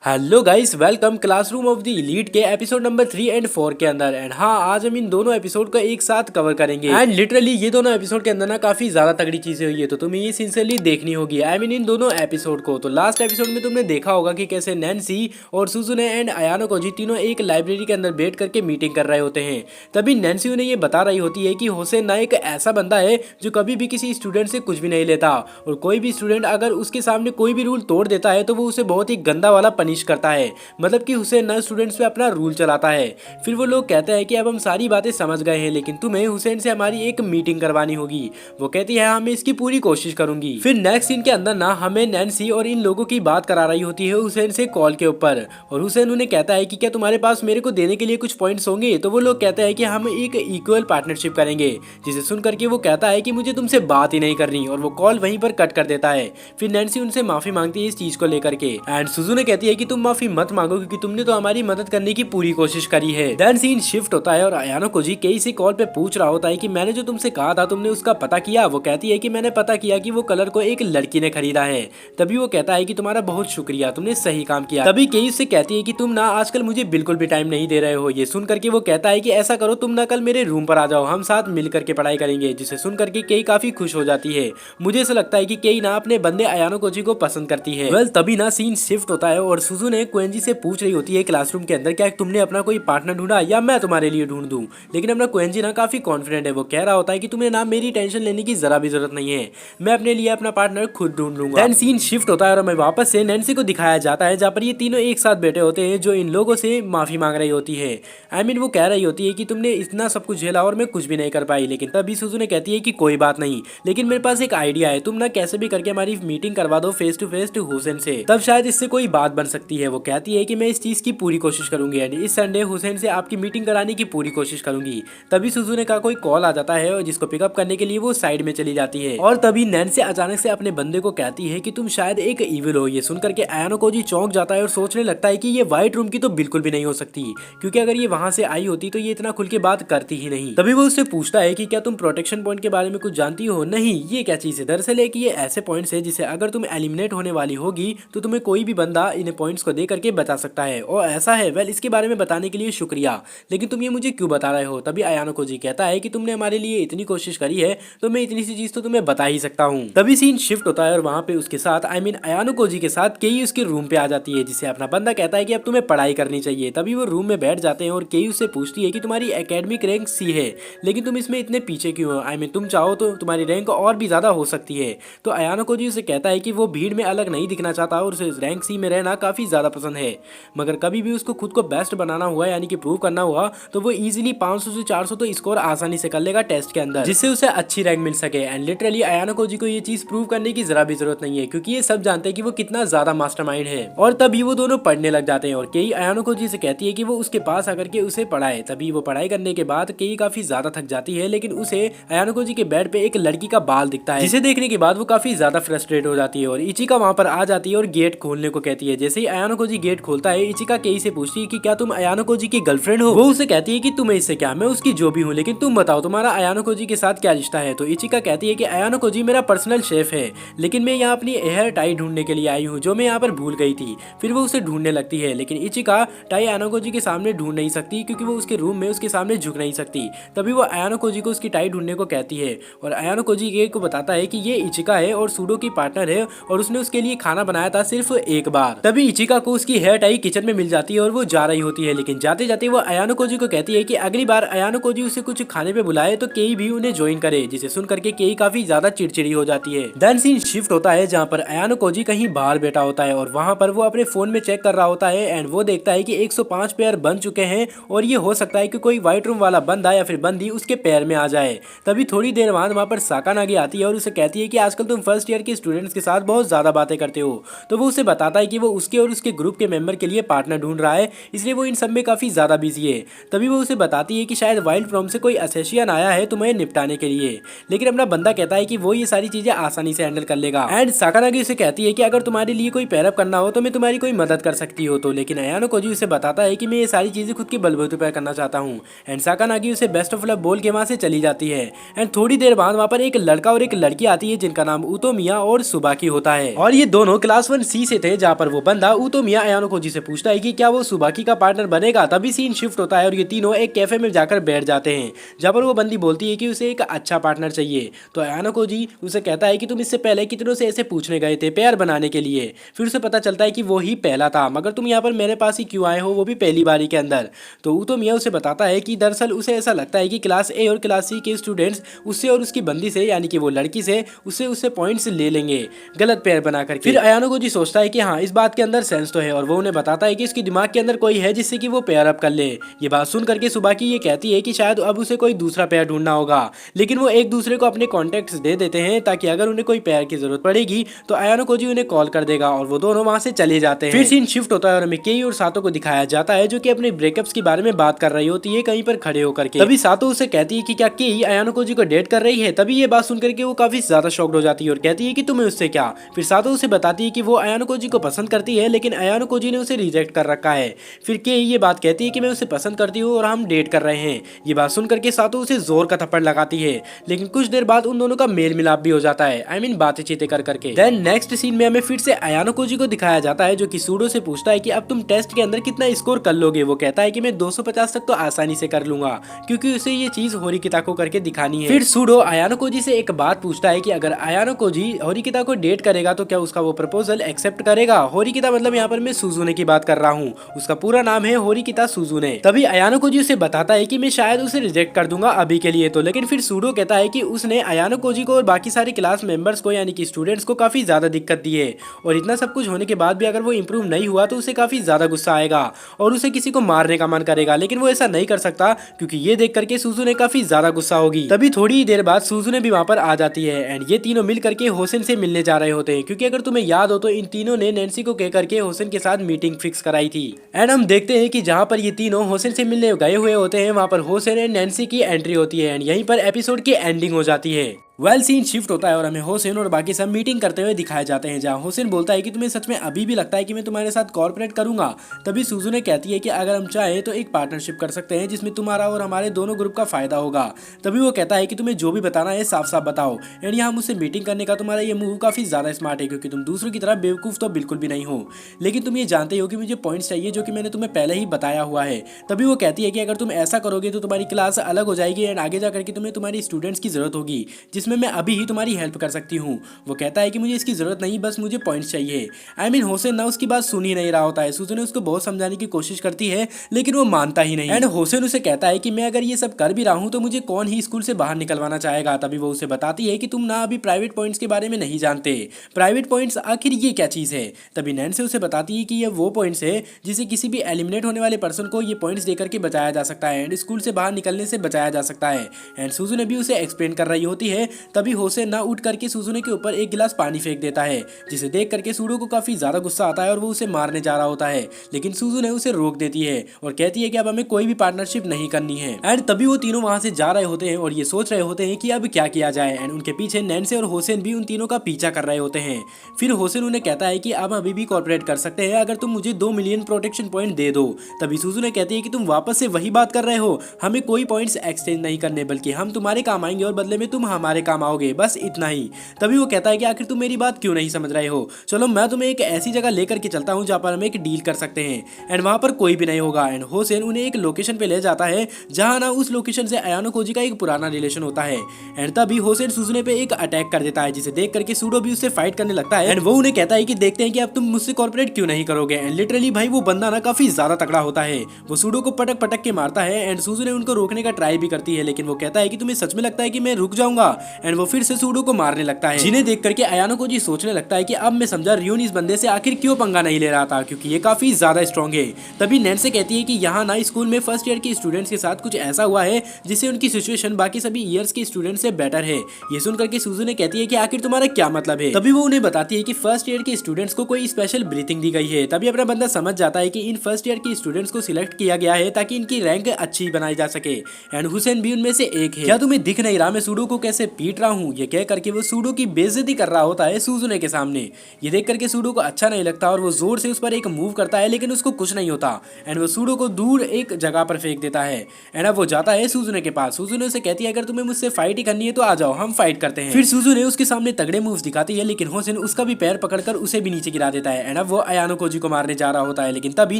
Hello guys, welcome classroom of the elite के episode number 3 and 4 के अंदर। And हाँ, आज हम इन दोनों एपिसोड को एक साथ कवर करेंगे। एंड लिटरली ये दोनों एपिसोड के अंदर ना काफी ज्यादा तगड़ी चीजें हुई है, तो तुम्हें ये सिंसियरली देखनी होगी। आई मीन इन दोनों एपिसोड को। तो लास्ट एपिसोड में तुमने देखा होगा कि कैसे नैन्सी और सुजुने एंड अयानो कोजी तीनों एक लाइब्रेरी के अंदर बैठ करके मीटिंग कर रहे होते हैं। तभी नैन्सी उन्हें ये बता रही होती है कि हुसैन ना एक ऐसा बंदा है जो कभी भी किसी स्टूडेंट से कुछ भी नहीं लेता, और कोई भी स्टूडेंट अगर उसके सामने कोई भी रूल तोड़ देता है तो वो उसे बहुत ही गंदा वाला पनिश करता है। मतलब कि हुसैन ना स्टूडेंट्स पे अपना रूल चलाता है। फिर वो लोग कहते हैं कि अब हम सारी बातें समझ गए हैं, लेकिन तुम्हें हुसैन से हमारी एक मीटिंग करवानी होगी। वो कहती है हमें इसकी पूरी कोशिश करूंगी। फिर नेक्स्ट सीन के अंदर ना हमें नैन्सी और इन लोगों की बात करा रही होती है हुसैन से कॉल के ऊपर, और हुसैन उन्हें कहता है कि क्या तुम्हारे पास मेरे को देने के लिए कुछ पॉइंट्स होंगे। तो वो लोग कहते हैं कि हम एक इक्वल पार्टनरशिप करेंगे, जिसे सुन करके वो कहता है कि मुझे तुमसे बात ही नहीं करनी, और वो कॉल वहीं पर कट कर देता है। फिर नैन्सी उनसे माफी मांगती है इस चीज को लेकर के, एंड सुजुने कहती है कि तुम माफी मत मांगो क्योंकि तुमने तो हमारी मदद करने की पूरी कोशिश करी है। देन सीन शिफ्ट होता है और अयानो कोजी केई से कॉल पे पूछ रहा होता है कि मैंने जो तुमसे कहा था तुमने उसका पता किया। वो कहती है कि मैंने पता किया कि वो कलर को एक लड़की ने खरीदा है। तभी वो कहता है कि तुम्हारा बहुत शुक्रिया, तुमने सही काम किया। तभी केई उससे कहती है कि तुम ना आजकल मुझे बिल्कुल भी टाइम नहीं दे रहे हो। ये सुन करके वो कहता है कि ऐसा करो, तुम ना कल मेरे रूम पर आ जाओ, हम साथ मिल करके पढ़ाई करेंगे। जिसे सुन करके केई काफी खुश हो जाती है। मुझे ऐसा लगता है कि केई ना अपने बंदे अयानो कोजी को पसंद करती है। वेल तभी ना सीन शिफ्ट होता है और सुजुने क्वेंजी से पूछ रही होती है क्लासरूम के अंदर, क्या तुमने अपना कोई पार्टनर ढूंढा या मैं तुम्हारे लिए ढूंढ दूं। लेकिन अपना क्वेंजी ना काफी कॉन्फिडेंट है। वो कह रहा होता है कि तुम्हें ना मेरी टेंशन लेने की जरा भी जरूरत नहीं है, मैं अपने लिए अपना पार्टनर खुद ढूंढ लूंगा। देन सीन शिफ्ट होता है और हमें वापस से नैन्सी को दिखाया जाता है, जहाँ पर ये तीनों एक साथ बैठे होते हैं जो इन लोगों से माफी मांग रही होती है। आई मीन वो कह रही होती है कि तुमने इतना सब कुछ झेला और मैं कुछ भी नहीं कर पाई। लेकिन तभी सुजुने कहती है कि कोई बात नहीं, लेकिन मेरे पास एक आइडिया है, तुम ना कैसे भी करके हमारी मीटिंग करवा दो फेस टू हुसैन से, तब शायद इससे कोई बात बन सकती है। वो कहती है कि मैं इस चीज की पूरी कोशिश करूंगी, यानी इस संडे हुसैन से आपकी मीटिंग कराने की पूरी कोशिश करूंगी। तभी सुजुने का कोई कॉल आ जाता है और जिसको पिकअप करने के लिए वो साइड में चली जाती है। और तभी नैन्सी अचानक से अपने बंदे को कहती है कि तुम शायद एक इविल हो। ये सुनकर के अयानो कोजी चौंक जाता है और सोचने लगता है कि ये व्हाइट रूम की तो बिल्कुल भी नहीं हो सकती, क्योंकि अगर ये वहां से आई होती तो ये इतना खुल के बात करती ही नहीं। तभी वो उससे पूछता है कि क्या तुम प्रोटेक्शन पॉइंट के बारे में कुछ जानती हो। नहीं, ये क्या चीज है। दरअसल है कि ये ऐसे पॉइंट्स है जिसे अगर तुम एलिमिनेट होने वाली होगी तो तुम्हें कोई भी बंदा इन पॉइंट्स को दे करके बचा सकता है। और ऐसा है, वेल इसके बारे में बताने के लिए शुक्रिया, लेकिन तुम ये मुझे क्यों बता रहे हो। तभी अयानो कोजी कहता है कि तुमने हमारे लिए इतनी कोशिश करी है तो मैं इतनी सी चीज तो तुम्हें बता ही सकता हूँ। तभी सीन शिफ्ट होता है और वहाँ पे उसके साथ आई मीन अयानो कोजी के साथ केई उसके रूम पे आ जाती है, जिसे अपना बंदा कहता है कि अब तुम्हें पढ़ाई करनी चाहिए। तभी वो रूम में बैठ जाते हैं और केई उससे पूछती है कि तुम्हारी एकेडमिक रैंक सी है, लेकिन तुम इसमें इतने पीछे क्यों हो। आई मीन तुम चाहो तो तुम्हारी रैंक और भी ज्यादा हो सकती है। तो अयानो कोजी उसे कहता है कि वो भीड़ में अलग नहीं दिखना चाहता और उसे रैंक सी में रहना काफी ज्यादा पसंद है, मगर कभी भी उसको खुद को बेस्ट बनाना हुआ यानी कि प्रूव करना हुआ तो वो इजीली 500 से 400 तो स्कोर आसानी से कर लेगा टेस्ट के अंदर, जिससे उसे अच्छी रैंक मिल सके। एंड लिटरली अयानो कोजी को ये चीज प्रूव करने की जरा भी जरूरत नहीं है, क्योंकि ये सब जानते हैं कि वो कितना ज्यादा मास्टरमाइंड है। और तभी वो दोनों पढ़ने लग जाते हैं और केई अयानो कोजी से कहती है कि वो उसके पास आकर के उसे पढ़ाए। तभी वो पढ़ाई करने के बाद केई काफी ज्यादा थक जाती है, लेकिन उसे अयानो कोजी के बेड पे एक लड़की का बाल दिखता है, जिसे देखने के बाद वो काफी ज्यादा फ्रस्ट्रेट हो जाती है और इचिका वहां पर आ जाती है और गेट खोलने को कहती है। जैसे ही अयानो कोजी गेट खोलता है, इचिका केई से पूछती है कि क्या तुम अयानो कोजी की गर्लफ्रेंड हो। वो उसे कहती है कि तुम्हें इससे क्या, मैं उसकी जो भी हूँ, लेकिन तुम बताओ तुम्हारा अयानो कोजी के साथ क्या रिश्ता है। तो इचिका कहती है कि अयानो कोजी मेरा पर्सनल शेफ है, लेकिन मैं यहाँ अपनी हेयर टाई ढूंढने के लिए आई हूँ जो मैं यहाँ पर भूल गई थी। फिर वो उसे ढूंढने लगती है, लेकिन इचिका टाई अयानो कोजी के सामने ढूंढ नहीं सकती, क्योंकि वो उसके रूम में उसके सामने झुक नहीं सकती। तभी वो अयानो कोजी को उसकी टाई ढूंढने को कहती है और अयानो कोजी को बताता है कि ये इचिका है और सूडो की पार्टनर है और उसने उसके लिए खाना बनाया था सिर्फ एक बार। तभी इचिका को उसकी हेयर टाई किचन में मिल जाती है और वो जा रही होती है, लेकिन जाते जाते वो अयानो कोजी को कहती है कि अगली बार अयानो कोजी उसे कुछ खाने पे बुलाए तो केई भी उन्हें ज्वाइन करे, जिसे सुन करके केई काफी ज्यादा चिड़चिड़ी हो जाती है। देन सीन शिफ्ट होता है जहाँ पर अयानो कोजी कहीं बाहर बैठा होता है और वहाँ पर वो अपने फोन में चेक कर रहा होता है एंड वो देखता है कि 105 पेयर बन चुके हैं और ये हो सकता है कि कोई व्हाइट रूम वाला बंदा या फिर बंदी उसके पैर में आ जाए। तभी थोड़ी देर बाद वहाँ पर साकानागी आती है और उसे कहती है कि आजकल तुम फर्स्ट ईयर के स्टूडेंट्स के साथ बहुत ज्यादा बातें करते हो। तो वो उसे बताता है कि वो उसके और उसके ग्रुप के मेंबर के लिए पार्टनर ढूंढ रहा है, इसलिए वो इन सब में काफी ज्यादा बिजी है। तभी वो उसे बताती है कि शायद वाइल्ड फ्रॉम से कोई असेशियन आया है तुम्हें निपटाने के लिए, लेकिन अपना बंदा कहता है कि वो ये सारी चीजें आसानी से हैंडल कर लेगा। एंड साकानागी उसे कहती है कि अगर तुम्हारे लिए कोई पैरअप करना हो तो मैं तुम्हारी कोई मदद कर सकती हो। तो लेकिन अयानो कोजी उसे बताता है कि मैं ये सारी चीजें खुद के बलबूते पर करना चाहता हूँ। एंड साकानागी उसे बेस्ट ऑफ लक बोल के वहां से चली जाती है। एंड थोड़ी देर बाद वहां पर एक लड़का और एक लड़की आती है जिनका नाम उतोमिया और सुबाकी होता है, और ये दोनों क्लास 1 सी से थे, जहाँ पर वो बंदा जहाँ उतोमिया अयानो कोजी से पूछता है कि क्या वो सुबाकी का पार्टनर बनेगा। तभी सीन शिफ्ट होता है और ये तीनों एक कैफे में जाकर बैठ जाते हैं, जहाँ पर वो बंदी बोलती है कि उसे एक अच्छा पार्टनर चाहिए। तो अयानो कोजी उसे कहता है कि तुम इससे पहले कितनों से ऐसे पूछने गए थे पेयर बनाने के लिए। फिर उसे पता चलता है कि वो ही पहला था, मगर तुम यहाँ पर मेरे पास ही क्यों आए हो, वो भी पहली बारी के अंदर। तो उतोमिया उसे बताता है कि दरअसल उसे ऐसा लगता है कि क्लास ए और क्लास सी के स्टूडेंट्स उससे और उसकी बंदी से, यानी कि वो लड़की से, उससे पॉइंट्स ले लेंगे गलत पेयर बनाकर। फिर अयानो कोजी सोचता है कि हाँ, इस बात के अंदर सेंस तो है, और वो उन्हें बताता है कि इसके दिमाग के अंदर कोई है जिससे कि वो पेयर अप कर ले। ये बात सुन करके सुबाकी ये कहती है कि शायद अब उसे कोई दूसरा पेयर ढूंढना होगा, लेकिन वो एक दूसरे को अपने कॉन्टेक्ट्स दे देते हैं ताकि अगर उन्हें कोई पेयर की जरूरत पड़ेगी तो अयानो कोजी उन्हें कॉल कर देगा और वो दोनों वहां से चले जाते हैं। फिर सीन शिफ्ट होता है और हमें केई और सातो को दिखाया जाता है जो कि अपने ब्रेकअप्स के बारे में बात कर रही होती है कहीं पर खड़े होकर के। तभी सातो उसे कहती है कि क्या केई अयानो कोजी को डेट कर रही है। तभी ये बात सुनकर के वो काफी ज्यादा शॉक्ड हो जाती है और कहती है कि तुम्हें उससे क्या। फिर सातो उसे बताती है कि वो अयानो कोजी को पसंद करती है, लेकिन अयानो कोजी ने उसे रिजेक्ट कर रखा है। फिर केई ये बात कहती है कि मैं उसे पसंद करती हूँ और हम डेट कर रहे हैं। ये बात सुन करके सातो उसे जोर का थप्पड़ लगाती है, लेकिन कुछ देर बाद उन दोनों का मेल मिलाप भी हो जाता है, आई मीन बातें कर करके। देन नेक्स्ट सीन में हमें फिर से अयानो कोजी को दिखाया जाता है जो कि सूडो से पूछता है कि अब तुम टेस्ट के अंदर कितना स्कोर कर लोगे। वो कहता है कि मैं 250 तक तो आसानी से कर लूंगा, क्योंकि उसे ये चीज होरिकिता को करके दिखानी है। फिर सूडो अयानो कोजी से एक बात पूछता है कि अगर अयानो कोजी होरिकिता को डेट करेगा तो क्या उसका वो प्रपोजल एक्सेप्ट करेगा। होरिकिता मतलब यहाँ पर मैं सुजुने की बात कर रहा हूँ, उसका पूरा नाम है होरिकिता सुजुने। तभी अयानो कोजी उसे बताता है कि मैं शायद उसे रिजेक्ट कर दूंगा अभी के लिए तो, लेकिन फिर सूडो कहता है कि उसने अयानो कोजी को और बाकी सारे क्लास मेंबर्स को, यानी कि स्टूडेंट्स को काफी ज्यादा दिक्कत दी है, और इतना सब कुछ होने के बाद भी अगर वो इम्प्रूव नहीं हुआ तो उसे काफी ज्यादा गुस्सा आएगा और उसे किसी को मारने का मन करेगा, लेकिन वो ऐसा नहीं कर सकता क्योंकि ये देख करके सुजुने काफी ज्यादा गुस्सा होगी। तभी थोड़ी ही देर बाद सुजुने भी वहाँ पर आ जाती है एंड ये तीनों मिल करके होसेन से मिलने जा रहे होते हैं, क्योंकि अगर तुम्हें याद हो तो इन तीनों ने नैन्सी को कह करके होसेन के साथ मीटिंग फिक्स कराई थी। एंड हम देखते हैं कि जहाँ पर ये तीनों होसेन से मिलने गए हुए होते हैं वहाँ पर होसेन एंड नैन्सी की एंट्री होती है एंड यहीं पर एपिसोड की एंडिंग हो जाती है। वेल सीन शिफ्ट होता है और हमें होसेन और बाकी सब मीटिंग करते हुए दिखाए जाते हैं, जहां होसेन बोलता है कि तुम्हें सच में अभी भी लगता है कि मैं तुम्हारे साथ कॉर्पोरेट करूंगा। तभी सुजुने कहती है कि अगर हम चाहें तो एक पार्टनरशिप कर सकते हैं जिसमें तुम्हारा और हमारे दोनों ग्रुप का फायदा होगा। तभी वो कहता है कि तुम्हें जो भी बताना है साफ साफ बताओ, एंड यहाँ मुझसे मीटिंग करने का तुम्हारा ये मूव काफी ज्यादा स्मार्ट है, क्योंकि तुम दूसरों की तरह बेवकूफ तो बिल्कुल भी नहीं हो, लेकिन तुम ये जानते हो कि मुझे पॉइंट्स चाहिए जो कि मैंने तुम्हें पहले ही बताया हुआ है। तभी वो कहती है कि अगर तुम ऐसा करोगे तो तुम्हारी क्लास अलग हो जाएगी एंड आगे जाकर के तुम्हें तुम्हारी स्टूडेंट्स की जरूरत होगी, जिसमें मैं अभी ही हेल्प कर सकती हूँ। वो कहता है कि मुझे इसकी जरूरत नहीं, बस मुझे पॉइंट्स चाहिए। आई मीन होसेन ना उसकी बात सुन ही नहीं रहा होता है। सुजुने उसको बहुत समझाने की कोशिश करती है लेकिन वो मानता ही नहीं, एंड होसेन उसे कहता है कि मैं अगर ये सब कर भी रहा हूँ तो मुझे कौन ही स्कूल से बाहर निकलवाना चाहेगा। तभी वो उसे बताती है कि तुम ना अभी प्राइवेट पॉइंट्स के बारे में नहीं जानते, प्राइवेट पॉइंट्स आखिर ये क्या चीज है। तभी नैन्सी उसे बताती है कि ये वो पॉइंट्स है जिसे किसी भी एलिमिनेट होने वाले पर्सन को ये पॉइंट्स देकर के बचाया जा सकता है एंड स्कूल से बाहर निकलने से बचाया जा सकता है। एंड सुजुने भी उसे एक्सप्लेन कर रही होती है। तभी होसेन ना उठ करके सुजुने के ऊपर एक गिलास पानी फेंक देता है, जिसे देख करके सूडो को काफी ज्यादा गुस्सा आता है और वो उसे मारने जा रहा होता है, लेकिन सुजुने उसे रोक देती है और कहती है कि अब हमें कोई भी पार्टनरशिप नहीं करनी है। एंड तभी वो तीनों वहां से जा रहे होते हैं और ये सोच रहे होते हैं कि अब क्या किया जाए, एंड उनके पीछे नैन्सी और होसेन भी उन तीनों का पीछा कर रहे होते हैं। फिर होसेन उन्हें कहता है कि अब अभी भी कॉर्पोरेट कर सकते हैं अगर तुम मुझे 2 मिलियन प्रोटेक्शन पॉइंट दे दो। तभी सुजुने कहती है कि तुम वापस से वही बात कर रहे हो, हमें कोई पॉइंट्स एक्सचेंज नहीं करने, बल्कि हम तुम्हारे काम आएंगे और बदले में तुम हमारे काम आओगे, बस इतना ही। तभी वो कहता है कि आखिर तुम मेरी बात क्यों नहीं समझ रहे हो, चलो मैं तुम्हें एक ऐसी जगह लेकर के चलता हूँ जहाँ पर हम एक डील कर सकते हैं एंड वहाँ पर कोई भी नहीं होगा। एंड होसेन उन्हें एक लोकेशन पे ले जाता है जहाँ ना उस लोकेशन से अयानो कोजी का एक पुराना रिलेशन होता है। एंड तभी होसेन सुजुने पे एक अटैक कर देता है, जिसे देख करके सूडो भी उससे फाइट करने लगता है एंड वो उन्हें कहता है कि देखते हैं कि अब तुम मुझसे कॉर्पोरेट क्यों नहीं करोगे। एंड लिटरली भाई वो बंदा ना काफी ज्यादा तगड़ा होता है, वो सूडो को पटक पटक के मारता है एंड सुजुने उनको रोकने का ट्राई भी करती है, लेकिन वो कहता है कि तुम्हें सच में लगता है कि मैं रुक जाऊंगा, एंड वो फिर से सूडो को मारने लगता है, जिन्हें देख करके अयानो कोजी सोचने लगता है कि अब मैं समझा रियोन इस बंदे से आखिर क्यों पंगा नहीं ले रहा था, क्योंकि ये काफी ज्यादा स्ट्रॉन्ग है। तभी नैन्सी कहती है कि यहाँ ना स्कूल में फर्स्ट ईयर के स्टूडेंट्स के साथ कुछ ऐसा हुआ है जिससे उनकी सिचुएशन बाकी सभी ईयर्स के स्टूडेंट से बेटर है। ये सुनकर के सुजुने कहती है कि आखिर तुम्हारा क्या मतलब है। तभी वो उन्हें बताती है कि फर्स्ट ईयर के स्टूडेंट्स को कोई स्पेशल ब्रीथिंग दी गई है। तभी अपना बंदा समझ जाता है कि इन फर्स्ट ईयर के स्टूडेंट्स को सिलेक्ट किया गया है ताकि इनकी रैंक अच्छी बनाई जा सके, एंड हुसैन भी उनमें से एक है। क्या तुम्हें दिख नहीं रहा मैं सूडो को कैसे पीट रहा हूँ। ये कह करके वो सूडो की बेइज्जती कर रहा होता है सुजुने के सामने। ये देख करके सूडो को अच्छा नहीं लगता और वो जोर से उस पर एक मूव करता है, लेकिन उसको कुछ नहीं होता एंड वो सूडो को दूर एक जगह पर फेंक देता है। एंड अब वो जाता है सुजुने के पास। सुजुने उसे कहती है अगर तुम्हें मुझसे फाइट ही करनी है तो आ जाओ, हम फाइट करते हैं। फिर सुजुने उसके सामने तगड़े मूव्स दिखाती है, लेकिन होसेन उसका भी पैर पकड़कर उसे भी नीचे गिरा देता है। एंड अब वो अयानो कोजी को मारने जा रहा होता है, लेकिन तभी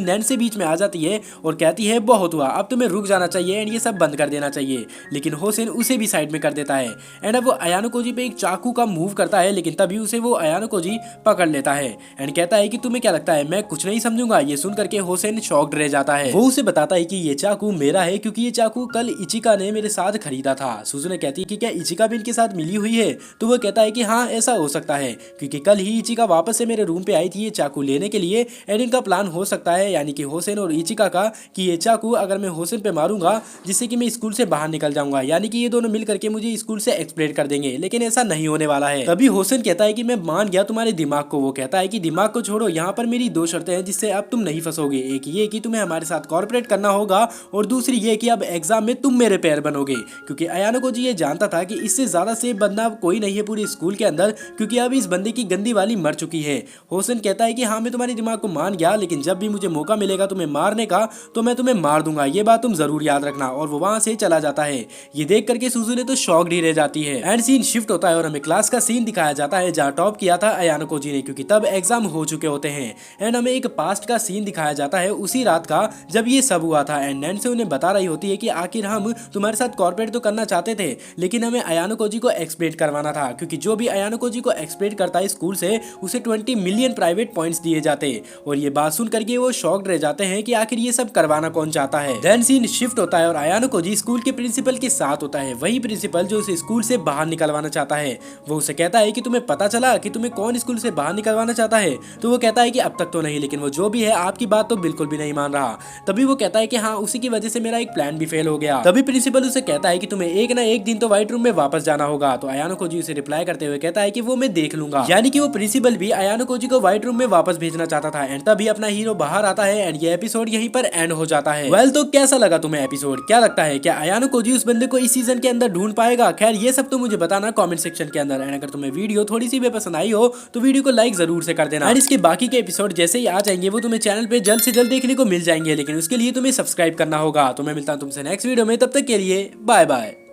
नैन्सी बीच में आ जाती है और कहती है बहुत हुआ, अब तुम्हें रुक जाना चाहिए एंड ये सब बंद कर देना चाहिए। लेकिन होसेन उसे भी साइड में कर देता है। एंड अब वो अयानो कोजी पे एक चाकू का मूव करता है, लेकिन तभी उसे वो अयानो कोजी पकड़ लेता है एंड कहता है कि तुम्हें क्या लगता है मैं कुछ नहीं समझूंगा। ये सुन करके होसेन शॉक्ड रह जाता है। वो उसे बताता है कि ये चाकू मेरा है क्योंकि ये चाकू कल इचिका ने मेरे साथ खरीदा था। सुजुने कहती है कि क्या इचिका भी इनके साथ मिली हुई है? तो वो कहता है कि हाँ ऐसा हो सकता है क्योंकि कल ही इचिका वापस से मेरे रूम पे आई थी ये चाकू लेने के लिए। एंड इनका प्लान हो सकता है यानी कि होसेन और इचिका का कि ये चाकू अगर मैं होसेन पे मारूंगा जिससे कि मैं स्कूल से बाहर निकल जाऊंगा, यानी कि ये दोनों मिल करके मुझे स्कूल से एक्सप्लेन कर देंगे। लेकिन ऐसा नहीं होने वाला है। तभी होसेन कहता है कि मैं मान गया तुम्हारे दिमाग को। वो कहता है कि दिमाग को छोड़ो, यहाँ पर मेरी दो शर्तें हैं जिससे अब तुम नहीं फंसोगे। एक ये कि तुम्हें हमारे साथ कॉर्पोरेट करना होगा और दूसरी ये कि अब एग्जाम में तुम मेरे पैर बनोगे। क्योंकि अयानो कोजी ये जानता था कि इससे ज्यादा सेफ बंदा कोई नहीं है पूरे स्कूल के अंदर, क्योंकि अब इस बंदे की गंदी वाली मर चुकी है। होसेन कहता है कि हाँ मैं तुम्हारे दिमाग को मान गया, लेकिन जब भी मुझे मौका मिलेगा तुम्हें मारने का तो मैं तुम्हें मार दूंगा, ये बात तुम जरूर याद रखना। और वो वहां से चला जाता है। ये देख करके सुजुने तो शॉक्ड ही रह जाती है। एंड सीन शिफ्ट होता है और हमें क्लास का सीन दिखाया जाता है जहाँ टॉप किया था अयानो कोजी ने, क्योंकि तब एग्जाम हो चुके होते हैं। एंड हमें एक पास्ट का सीन दिखाया जाता है उसी रात का जब ये सब हुआ था। एंड नैन्सी उन्हें बता रही होती है कि आखिर हम तुम्हारे साथ कॉर्पोरेट तो करना चाहते थे, लेकिन हमें अयानो कोजी को एक्सपेक्ट करवाना था, क्योंकि जो भी अयानो कोजी को एक्सपेक्ट करता है स्कूल से उसे 20 मिलियन प्राइवेट पॉइंट्स दिए जाते। और ये बात सुन करके वो शॉक्ड रह जाते हैं कि आखिर ये सब करवाना कौन चाहता है। देन सीन शिफ्ट होता है और अयानो कोजी स्कूल के प्रिंसिपल के साथ होता है, वही प्रिंसिपल जो उसे स्कूल से बाहर निकलवाना चाहता है। वो उसे कहता है कि तुम्हें पता चला कि तुम्हें कौन स्कूल से बाहर निकलवाना चाहता है? तो वो कहता है कि अब तक तो नहीं, लेकिन वो जो भी है आपकी बात तो बिल्कुल भी नहीं मान रहा। तभी वो कहता है कि हाँ उसी की वजह से मेरा एक प्लान भी फेल हो गया। तभी प्रिंसिपल उसे कहता है कि तुम्हें एक ना एक दिन तो व्हाइट रूम में वापस जाना होगा। तो अयानो कोजी उसे रिप्लाई करते हुए कहता है कि वो मैं देख लूंगा, यानी कि वो प्रिंसिपल भी अयानो कोजी को व्हाइट रूम में वापस भेजना चाहता था। एंड तभी अपना हीरो बाहर आता है एंड ये एपिसोड यहीं पर एंड हो जाता है। वेल तो कैसा लगा तुम्हें एपिसोड? क्या लगता है क्या अयानो कोजी उस बंदे को इस सीजन के अंदर ढूंढ पाएगा? खैर ये सब तो मुझे बताना कमेंट सेक्शन के अंदर। एंड अगर तुम्हें वीडियो थोड़ी सी भी पसंद आई हो तो वीडियो को लाइक जरूर से कर देना। एंड इसके बाकी के एपिसोड जैसे ही आ जाएंगे वो तुम्हें चैनल पे जल्द से जल्द देखने को मिल जाएंगे, लेकिन उसके लिए तुम्हें सब्सक्राइब करना होगा। तो मैं मिलता हूं तुमसे नेक्स्ट वीडियो में, तब तक के लिए बाय बाय।